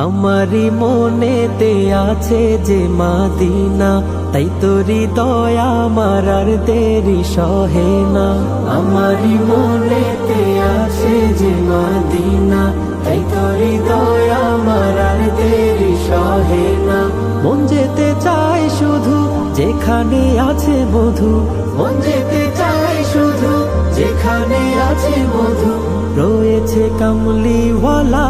আমারি মনেতে আছে যে মাদিনা, তাই তোরি দয়া আমার আর দেরি সহে না। আমারি মনেতে আছে যে মাদিনা, তাই তোরি দয়া আমার আর দেরি সহে না। মন যেতে চায় শুধু যেখানে আছে মধু, মন যেতে চায় শুধু যেখানে আছে মধু, রয়েছে কামলিওয়ালা।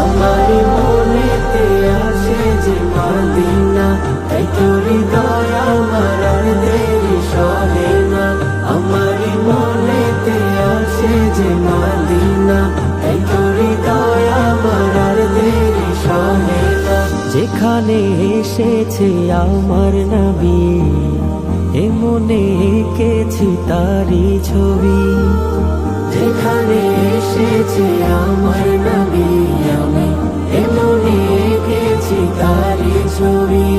আমারি মনেতে আছে যে মাদিনা, তাই তোরি দয়া আমার আর দেরি সহে না। আমারি মনেতে আছে যে মাদিনা, তাই তোরি দয়া আমার আর দেরি সহে না। যেখানে এসেছে আমার নবী, এ মনে এঁকেছি তারি ছবি। যেখানে এসেছে আমার নবী, আমি এ মনে এঁকেছি তারি ছবি।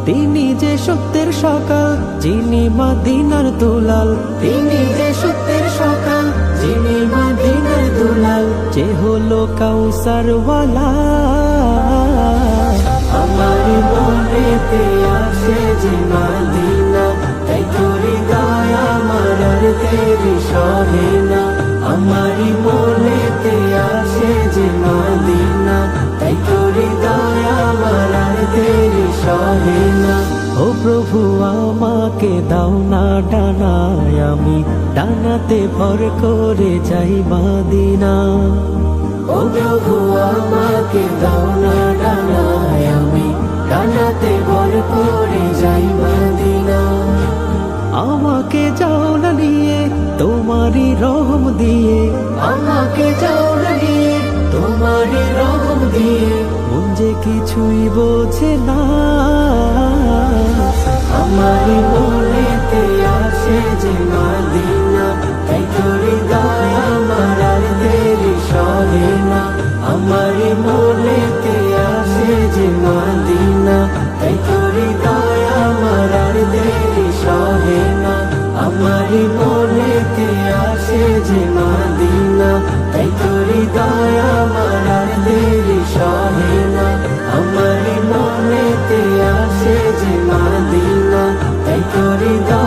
তিনি যে সত্যের সকাল, যিনি মদিনার দুলাল, তিনি যে সত্যের সকাল, যিনি মদিনার দুলাল, যে হলো কাউসারওয়ালা। আমার মনেতে আছে যে মাদিনা, তাই তোরি দয়া আমার আর দেরি সহে না। আমার মনেতে আছে যে মাদিনা, তাই তোরি দয়া আমার আর দেরি সহে না। ও প্রভু আমাকে দাও না ডানায়, আমি ডানাতে ভর করে যাই মাদিনা। ও প্রভু আমাকে দাও না ডানায়, আমি ডানাতে ভর করে যাই মাদিনা। আমাকে যাও না নিয়ে তোমারই রহম দিয়ে, আমাকে যাও না নিয়ে তোমারই রহম দিয়ে, মন যে কিছুই বোঝে না। আমারি মনেতে আছে যে মাদিনা, তাই তোরি দয়া আমার আর দেরি সহে না। আমারি মনেতে আছে যে মাদিনা, তাই তোরি দয়া আমার আর দেরি সহে না। আমারি মনেতে আছে যে মাদিনা, তাই তোরি দয়া আমার আর দেরি সহে না। আমারি মনেতে আছে যে মাদিনা, তাই তোরি দয়া